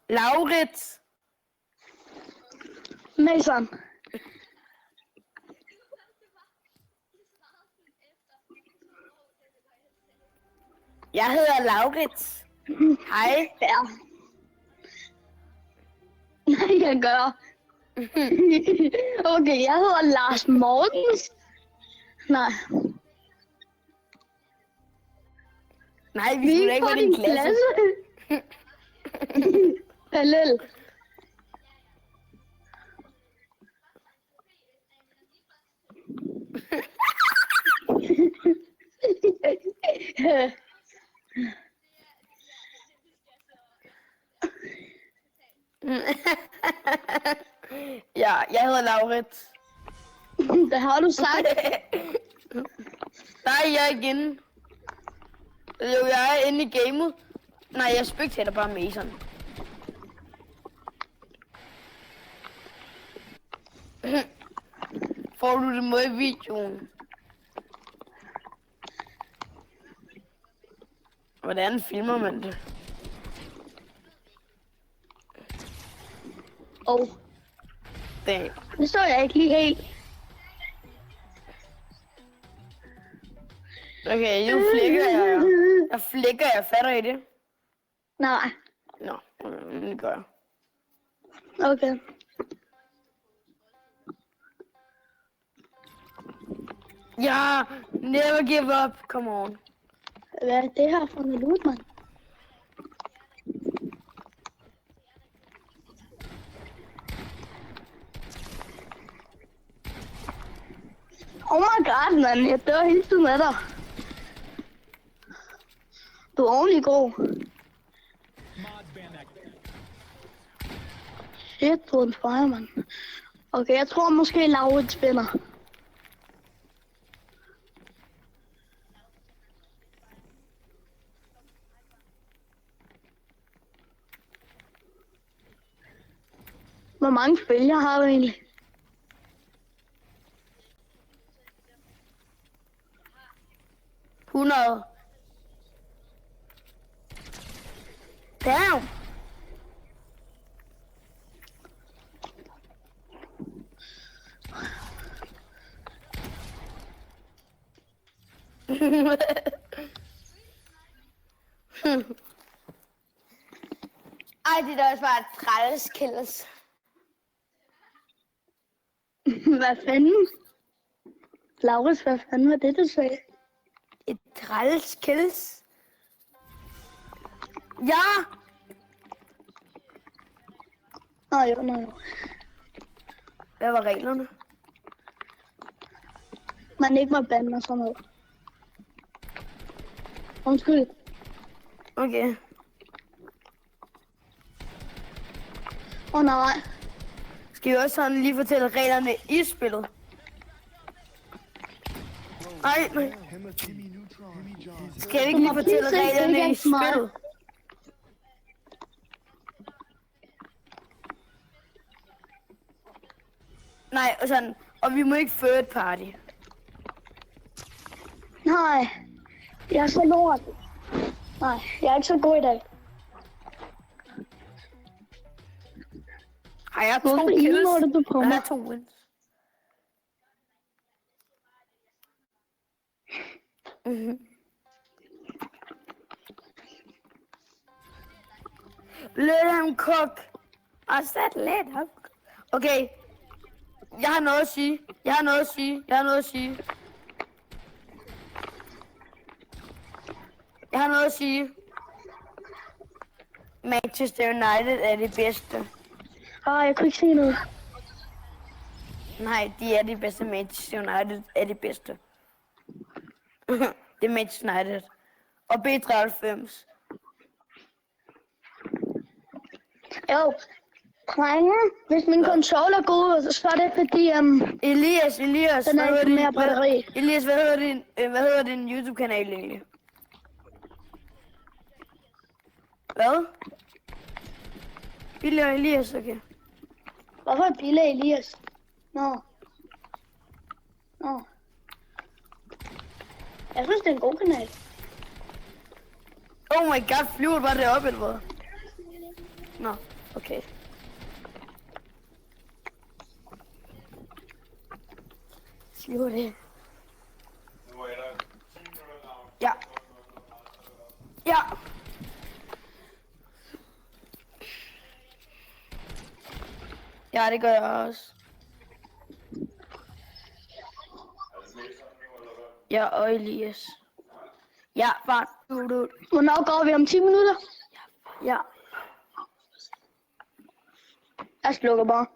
Laurits. Mason. Jeg hedder Laurits. Hej. Ja. Nej, jeg gør. Okay, jeg hedder Lars Mortens. Nej. Nej, vi skulle ikke være din klasse. Parallel. Ja, jeg hedder Laurits. Det har du sagt. Nej, jeg er igen. Jo, jeg er inde i gamet. Nej, jeg spectater bare Mason. Får du det med i videoen? Hvordan filmer man det? Det så jeg ikke lige helt. Okay, nu flækker jeg. Jeg flækker, jeg fatter i det. Nej. Nå, det gør jeg. Okay. Ja, never give up, come on. Hvad er det her for noget loot, mand? Oh my god, mand. Jeg dør hele tiden af dig. Du er ordentlig god. Shit, du er en fire, mand. Okay, jeg tror måske Laurits vinder. Hvor mange følgere har du egentlig? $100. Damn. Ej, det er også bare et træls. Hvad fanden? Laurits, hvad fanden var det, du sagde? Et træls. Ja! Nå jo. Hvad var reglerne? Man ikke må bande og sådan noget. Undskyld. Okay. Nej. Skal vi også sådan lige fortælle reglerne i spillet? Nej. Skal vi ikke lige fortælle reglerne i spillet? Nej, og sådan, og vi må ikke third party. Nej, jeg er så lort. Nej, jeg er ikke så god i dag. Har jeg 2 Hvorfor kills? indmåler du på Jeg mig? har 2 wins. Let him cook. I said let him cook. Okay. Jeg har noget at sige. Manchester United er det bedste. Jeg kunne ikke se noget. Nej, de er det bedste. Manchester United er det bedste. Det er Manchester United. Og B93. Jo, drenge, hvis min konsol er god, så er det fordi, Elias, den er ikke mere batteri. Elias, hvad hedder din YouTube-kanal egentlig? Hvad? Billy og Elias, okay. Hvorfor er Bille Elias? Nå. Jeg synes, det er en god kanal. Oh my god, flyver bare det op, eller hvad? Nå. Okay. Siger det. Ja. Ja. Ja, det gør jeg også. Ja, og Elias. Ja, bare du. Hvornår går vi om 10 minutter? Ja. Jeg slukker bare.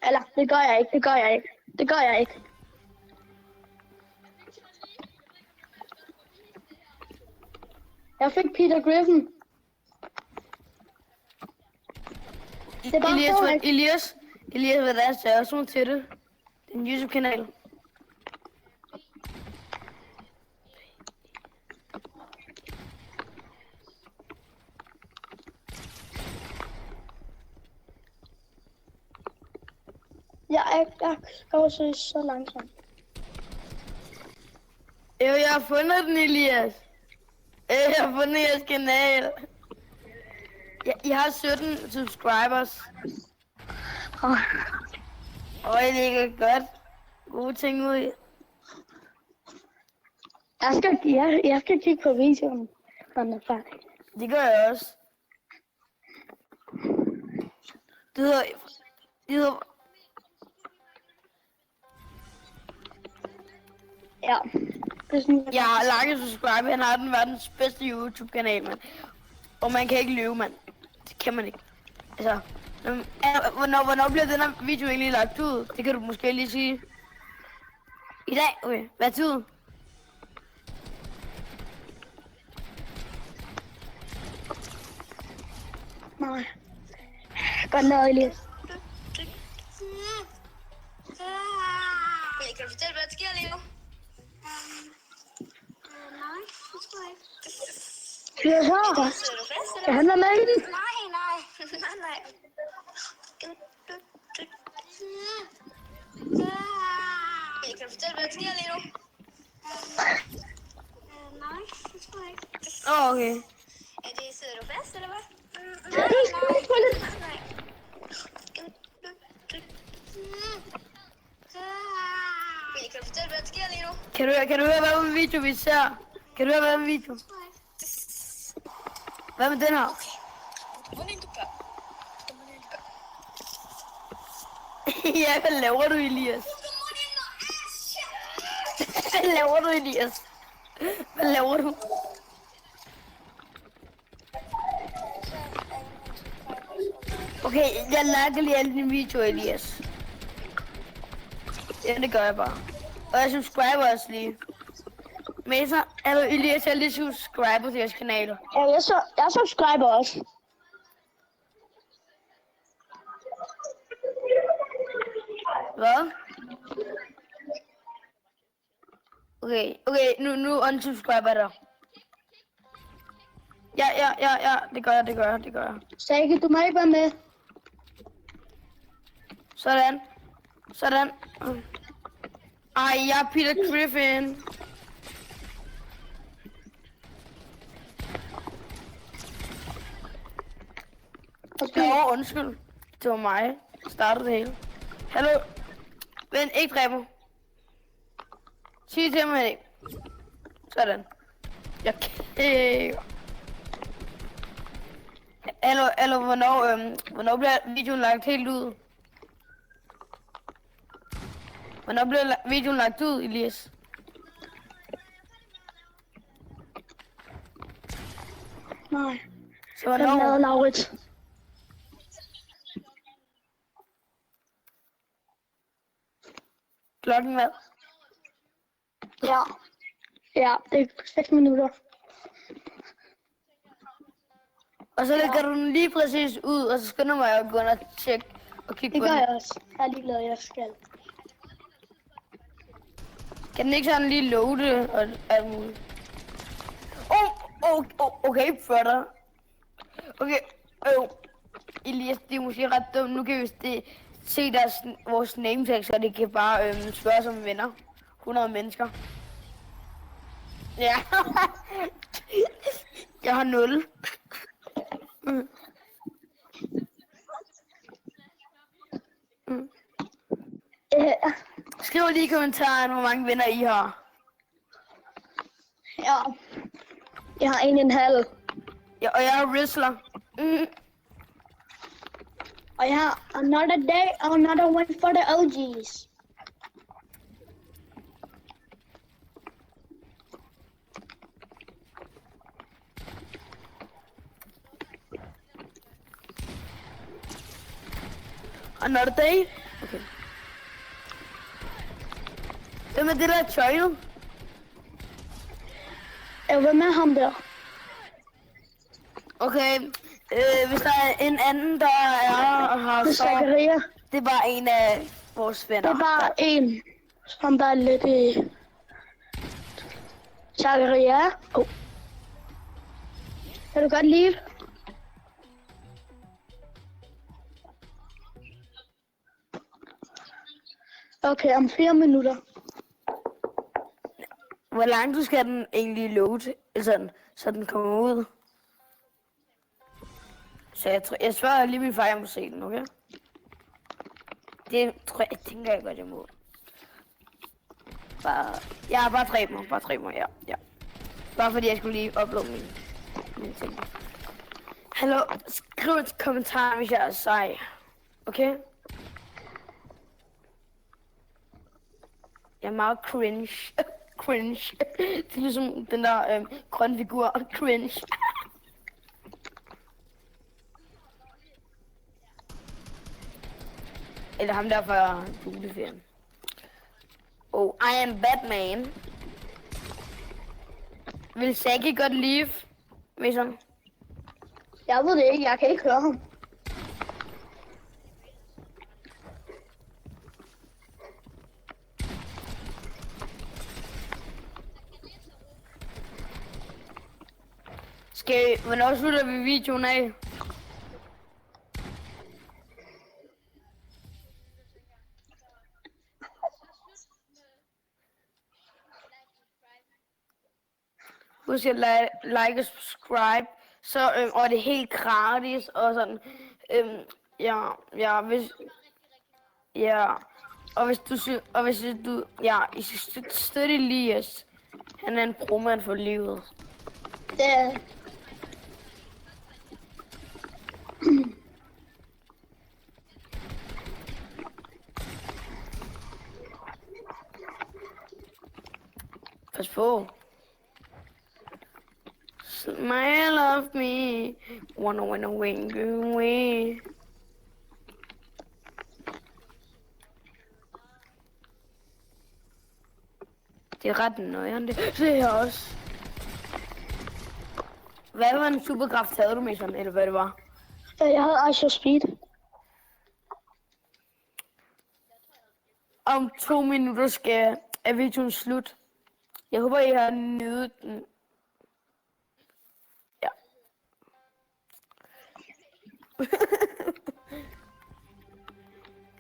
Eller, det gør jeg ikke. Jeg fik Peter Griffin. Det er bare forlæg. Elias, hvad der er størrelsen til det? Det er en YouTube-kanal. Jeg skal også så langsomt. Jeg har fundet den, Elias. Jeg har fundet jeres kanal. Jeg har 17 subscribers. Og jeg ligger godt. Gode ting ud i. Jeg skal kigge på videoen, når den er færdig. Det gør jeg også. Det hedder... Ja. Det er sådan, Jeg har lagt en subscribe. Han har den verdens bedste YouTube-kanal, mand. Og man kan ikke lyve, mand. Det kan man ikke. Altså... Hvornår bliver den her video egentlig lagt ud? Det kan du måske lige sige. I dag? Okay. Hvad tid? Nej. Godt noget, Elias. Kan du fortælle, hvad der sker lige nu? Nej, det tror jeg ikke. Jeg hører. Sidder du fast, eller Kan han være med i den? Nej. Kan du fortælle, hvad der sker lige nu? Nej, det tror jeg ikke. Okay. Sidder du fast, eller hvad? Nej. Kan du fortælle, hvad der sker lige nu? Kan du høre, hvad med video vi ser? Kan du høre, hvad med video? Hvad med den her? Ja, hvad laver du, Elias? Hvad laver du, Elias? Hvad laver du? Okay, jeg lager lige alle dine videoer, Elias. Ja, det gør jeg bare. Og jeg subscriber også lige. Men så er du, Elias, jeg lige subscriber til jeres kanaler. Ja, jeg subscriber også. Hvad? Okay, nu unsubscriber jeg dig. Ja, det gør jeg. Sække, du må ikke være med. Sådan. Ej, jeg er Peter Griffin. Nå, undskyld. Det var mig. Startede det hele. Hallo? Vent, ikke dræb mig. Sig til mig ikke. Sådan. Jeg kæver. Hallo, hvornår bliver videoen lagt helt ud? Hvornår bliver videoen lagt ud, Elias? Nej. Så Hvad lavede hvornår? Laurits? Klokken hvad? Ja, det er 6 minutter. Og så lægger du den lige præcis ud, og så skynder mig at gå ind og tjekke og kigge Det på gør den. jeg også. Jeg er ligeglad, jeg skal. Kan den ikke sådan lige loade og alt muligt? Okay, brother. Okay, Elias, det er måske ret dumt. Nu kan vi se vores name tag, så det kan bare spørge som venner. 100 mennesker. Ja. Jeg har 0. Skriv lige i kommentaren, hvor mange venner I har. Ja. Jeg har 1,5. Ja, og jeg er Rizzler. Og jeg har another day, another one for the OGs. Another day? Okay. Hvem er det der tøjet? Hvem er ham der? Okay, hvis der er en anden, der er her, Det er så Zakaria. det er bare en af vores venner. Det er bare en, som der er lidt i... Zakaria. Kan du godt lide? Okay, om 4 minutter. Hvor langt skal den egentlig load, så den kommer ud? Så jeg spørger lige min far, jeg må se den, okay? Det tror jeg, tænker jeg godt, jeg må. Bare dræb mig, ja. Bare fordi jeg skulle lige uploade min ting. Hallo, skriv et kommentar, hvis jeg er sej. Okay? Jeg er meget cringe. Cringe. Det er ligesom den der grønne figur. Cringe. Eller ham der fra juleferien. Oh, I am Batman. Vil Saki godt leve? Mason? Jeg ved det ikke, jeg kan ikke høre ham. Hvornår slutter vi videoen af? Husk at like og subscribe, så og det er helt gratis og sådan. Hvis du I skal støtte Elias. Han er en bromand for livet. Det er... Pas på. Smile of me, wanna wing away. Det er ret nøjeren det. Det er også. Hvad var en superkraft havde du med sådan, eller hvad det var? Jeg havde Ice Speed. Om 2 minutter er videoen slut. Jeg håber, I har nydet den. Ja.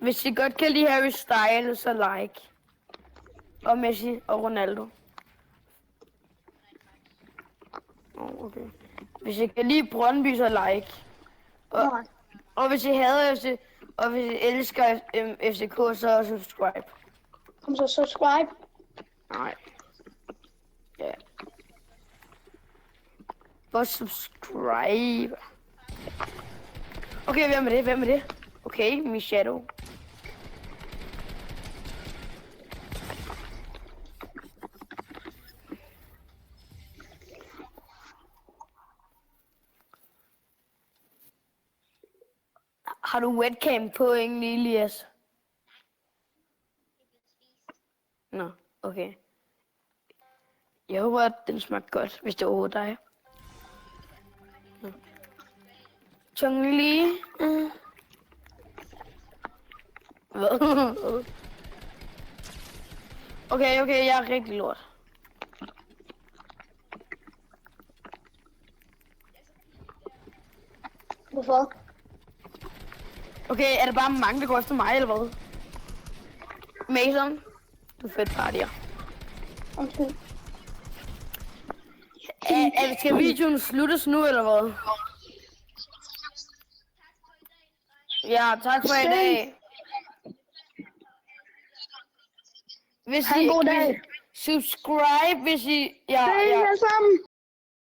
Hvis I godt kan lide Harry Styles, så like. Og Messi og Ronaldo. Okay. Hvis I kan lide Brøndby, så like. Og hvis I hader FC, og hvis I elsker FCK, så subscribe. Kom så subscribe. Nej. Ja. Bare subscribe. Okay, hvem er det? Okay, min shadow. Har du webcam på egentlig, Elias? Nå, okay. Jeg håber, at den smagte godt, hvis det er overhovedet dig. Chong-Li. Hvad? Okay, jeg er rigtig lort. Hvorfor? Okay, er det bare mange, der går efter mig, eller hvad? Mason, du er fedt partier. Okay. Skal videoen sluttes nu, eller hvad? Ja, tak for i dag. Hvis Ha' en god dag. subscribe, hvis I... Ja, Hej ja. alle sammen.